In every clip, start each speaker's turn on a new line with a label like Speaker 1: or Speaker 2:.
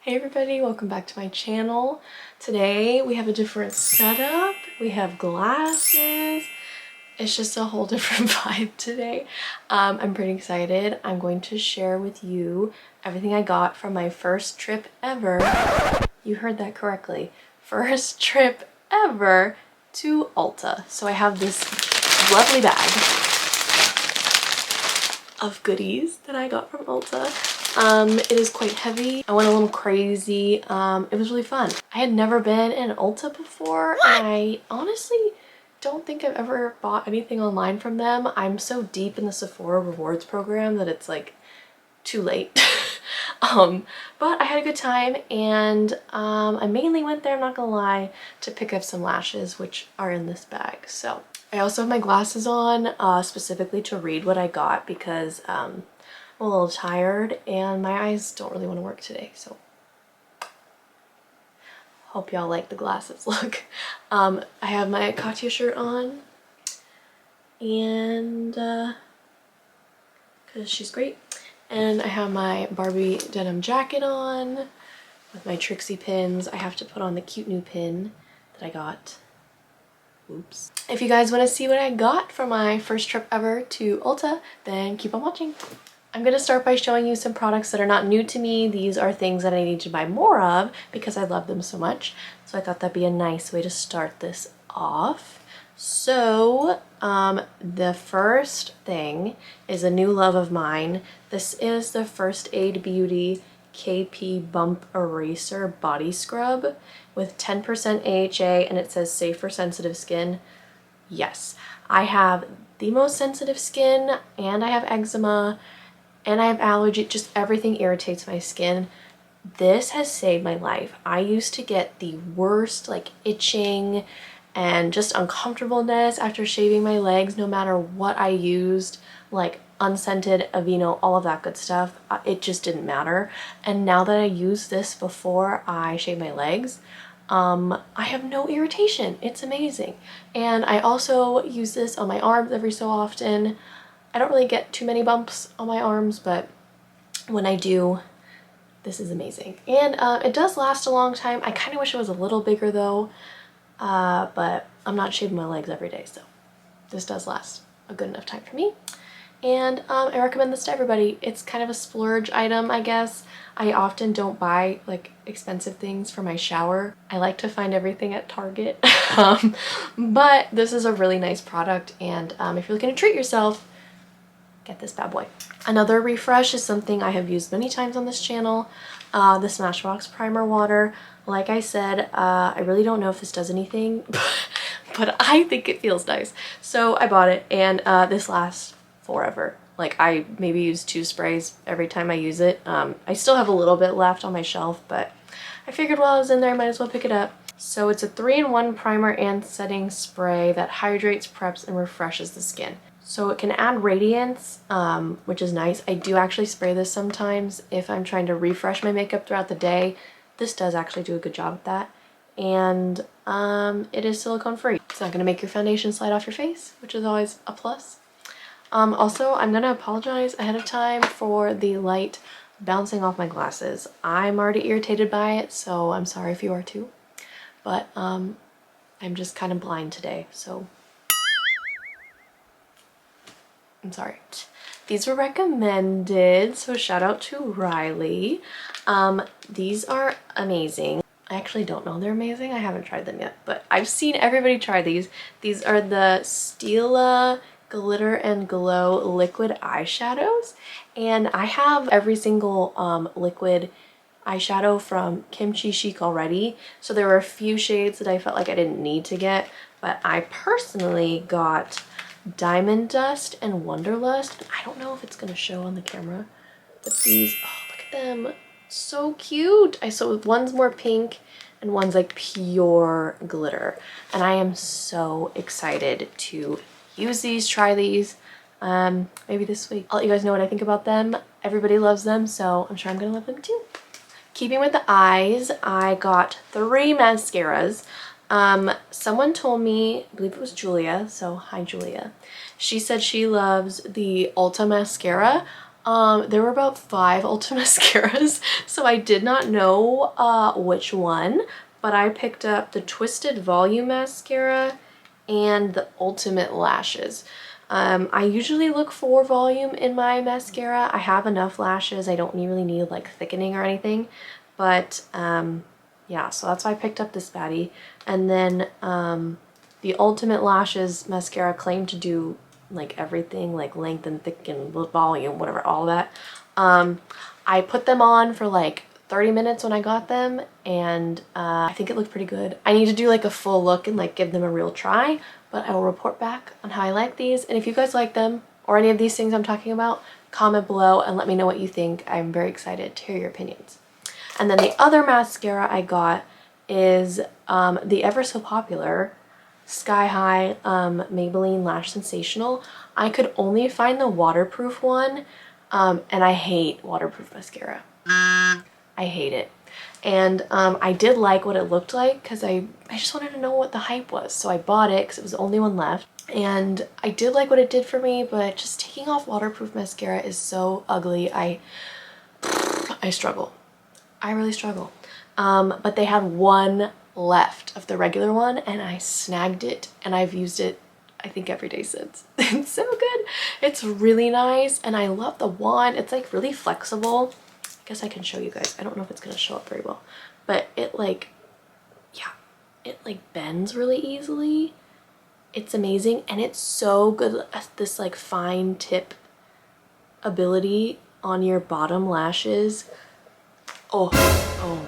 Speaker 1: Hey everybody, welcome back to my channel. Today we have a different setup. We have glasses. It's just a whole different vibe today. I'm pretty excited. I'm going to share with you everything I got from my first trip ever. You heard that correctly. First trip ever to Ulta. So I have this lovely bag of goodies that I got from Ulta. It is quite heavy. I went a little crazy. It was really fun. I had never been in Ulta before, and I honestly don't think I've ever bought anything online from them. I'm so deep in the Sephora rewards program that it's like too late. But I had a good time, and I mainly went there, I'm not gonna lie, to pick up some lashes, which are in this bag. So I also have my glasses on specifically to read what I got because I'm a little tired and my eyes don't really want to work today, so hope y'all like the glasses look. I have my Katya shirt on and because she's great, and I have my Barbie denim jacket on with my Trixie pins. I have to put on the cute new pin that I got. Oops. If you guys want to see what I got for my first trip ever to Ulta, then keep on watching. I'm going to start by showing you some products that are not new to me. These are things that I need to buy more of because I love them so much. So I thought that'd be a nice way to start this off. So the first thing is a new love of mine. This is the First Aid Beauty KP Bump Eraser Body Scrub with 10% AHA, and it says safe for sensitive skin. Yes, I have the most sensitive skin, and I have eczema, and I have allergy. Just everything irritates my skin. This has saved my life. I used to get the worst like itching and just uncomfortableness after shaving my legs no matter what I used, like unscented, Aveeno, all of that good stuff. It just didn't matter. And now that I use this before I shave my legs, I have no irritation. It's amazing. And I also use this on my arms every so often. I don't really get too many bumps on my arms, but when I do, this is amazing. And it does last a long time. I kind of wish it was a little bigger though, but I'm not shaving my legs every day, so this does last a good enough time for me. And I recommend this to everybody. It's kind of a splurge item, I guess. I often don't buy like expensive things for my shower. I like to find everything at Target. But this is a really nice product, and if you're looking to treat yourself, get this bad boy. Another refresh is something I have used many times on this channel, the Smashbox Primer Water. Like I said, I really don't know if this does anything, but I think it feels nice. So I bought it, and this lasts forever. Like I maybe use 2 sprays every time I use it. I still have a little bit left on my shelf, but I figured while I was in there I might as well pick it up. So it's a 3-in-1 primer and setting spray that hydrates, preps, and refreshes the skin. So it can add radiance, which is nice. I do actually spray this sometimes if I'm trying to refresh my makeup throughout the day. This does actually do a good job at that. And it is silicone free. It's not gonna make your foundation slide off your face, which is always a plus. Also, I'm gonna apologize ahead of time for the light bouncing off my glasses. I'm already irritated by it, so I'm sorry if you are too. But I'm just kind of blind today, so I'm sorry. These were recommended, so shout out to Riley. These are amazing. I actually don't know they're amazing. I haven't tried them yet, but I've seen everybody try these. These are the Stila Glitter and Glow liquid eyeshadows, and I have every single liquid eyeshadow from Kimchi Chic already, so there were a few shades that I felt like I didn't need to get, but I personally got Diamond Dust and Wonderlust. I don't know if it's gonna show on the camera, but these, oh, look at them, so cute. So one's more pink and one's like pure glitter, and I am so excited to use these, try these, maybe this week. I'll let you guys know what I think about them. Everybody loves them, so I'm sure I'm gonna love them too. Keeping with the eyes, I got 3 mascaras. Someone told me, I believe it was Julia, so hi Julia. She said she loves the Ulta mascara. There were about 5 Ulta mascaras, so I did not know which one, but I picked up the Twisted Volume Mascara and the Ultimate Lashes. I usually look for volume in my mascara. I have enough lashes. I don't really need like thickening or anything, but yeah, so that's why I picked up this baddie. And then the Ultimate Lashes mascara claimed to do like everything, like lengthen, thicken, volume, whatever, all that. I put them on for like 30 minutes when I got them, and I think it looked pretty good. I need to do like a full look and like give them a real try, but I will report back on how I like these. And if you guys like them or any of these things I'm talking about, comment below and let me know what you think. I'm very excited to hear your opinions. And then the other mascara I got is the ever so popular Sky High Maybelline Lash Sensational. I could only find the waterproof one, and I hate waterproof mascara. I hate it. And I did like what it looked like because I just wanted to know what the hype was. So I bought it because it was the only one left. And I did like what it did for me, but just taking off waterproof mascara is so ugly. I struggle. I really struggle. But they had one left of the regular one and I snagged it and I've used it I think every day since. It's so good. It's really nice and I love the wand. It's like really flexible. I guess I can show you guys. I don't know if it's gonna show up very well, but it like, yeah, it like bends really easily. It's amazing and it's so good at this like fine tip ability on your bottom lashes. Oh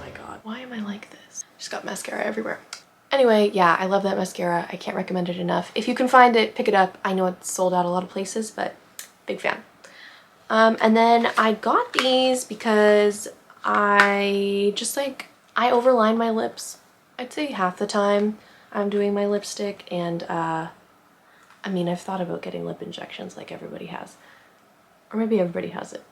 Speaker 1: my god. Why am I like this? Just got mascara everywhere. Anyway, yeah, I love that mascara. I can't recommend it enough. If you can find it, pick it up. I know it's sold out a lot of places, but big fan. And then I got these because I just like, I overline my lips. I'd say half the time I'm doing my lipstick, and I mean, I've thought about getting lip injections like everybody has. Or maybe everybody has it.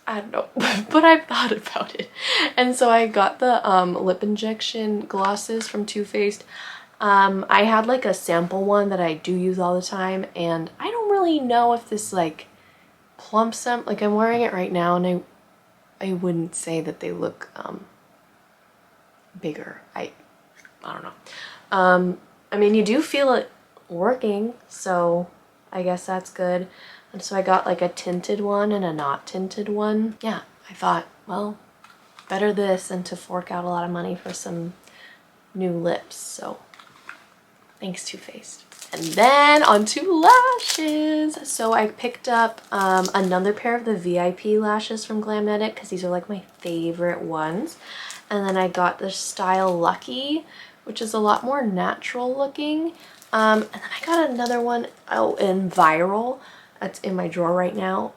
Speaker 1: I don't know, but I've thought about it. And so I got the lip injection glosses from Too Faced. I had like a sample one that I do use all the time, and I don't really know if this like plumps them. Like I'm wearing it right now and I wouldn't say that they look bigger. I don't know. I mean, you do feel it working, so I guess that's good. And so I got like a tinted one and a not tinted one. Yeah, I thought, well, better this than to fork out a lot of money for some new lips. So thanks, Too Faced. And then onto lashes. So I picked up another pair of the VIP lashes from Glamnetic because these are like my favorite ones. And then I got the Style Lucky, which is a lot more natural looking. And then I got another one in Viral. That's in my drawer right now.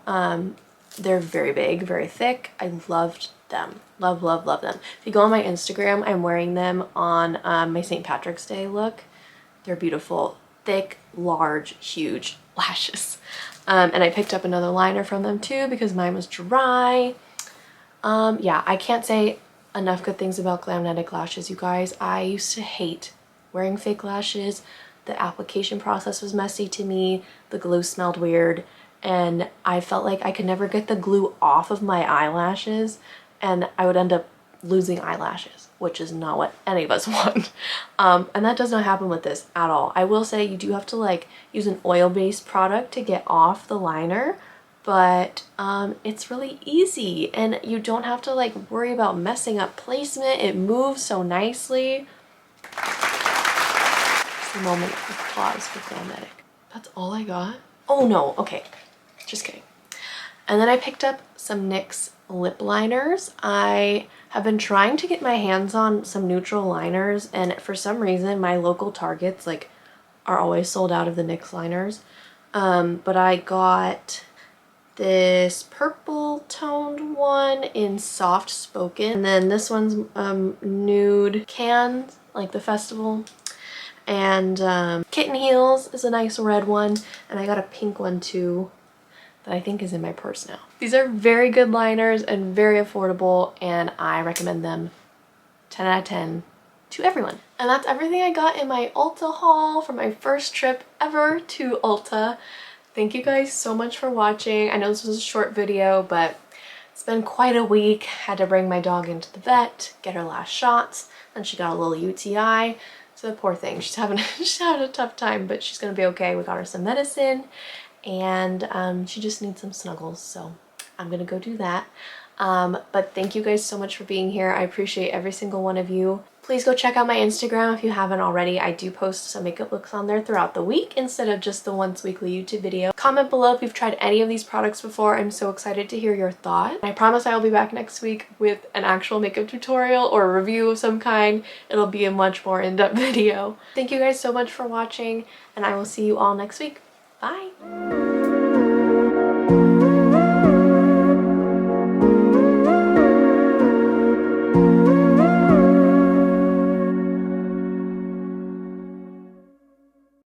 Speaker 1: They're very big, very thick. I loved them. Love, love, love them. If you go on my Instagram, I'm wearing them on my St. Patrick's Day look. They're beautiful, thick, large, huge lashes. And I picked up another liner from them too because mine was dry. Yeah, I can't say enough good things about Glamnetic lashes, you guys. I used to hate wearing fake lashes. The application process was messy to me. The glue smelled weird. And I felt like I could never get the glue off of my eyelashes. And I would end up losing eyelashes, which is not what any of us want. And that does not happen with this at all. I will say you do have to like use an oil-based product to get off the liner. But it's really easy. And you don't have to like worry about messing up placement. It moves so nicely. The moment of applause for Glamnetic. That's all I got? Oh no, okay, just kidding. And then I picked up some NYX lip liners. I have been trying to get my hands on some neutral liners, and for some reason my local Targets like are always sold out of the NYX liners. But I got this purple toned one in Soft Spoken, and then this one's nude Cannes, like the festival. And Kitten Heels is a nice red one, and I got a pink one too that I think is in my purse now. These are very good liners and very affordable, and I recommend them 10 out of 10 to everyone. And that's everything I got in my Ulta haul for my first trip ever to Ulta. Thank you guys so much for watching. I know this was a short video, but it's been quite a week. Had to bring my dog into the vet, get her last shots, and she got a little UTI. So the poor thing, she's having a tough time, but she's gonna be okay. We got her some medicine, and she just needs some snuggles, so I'm gonna go do that. But thank you guys so much for being here. I appreciate every single one of you. Please go check out my Instagram if you haven't already. I do post some makeup looks on there throughout the week instead of just the once weekly YouTube video. Comment below if you've tried any of these products before. I'm so excited to hear your thoughts. I promise I will be back next week with an actual makeup tutorial or a review of some kind. It'll be a much more in-depth video. Thank you guys so much for watching, and I will see you all next week. Bye!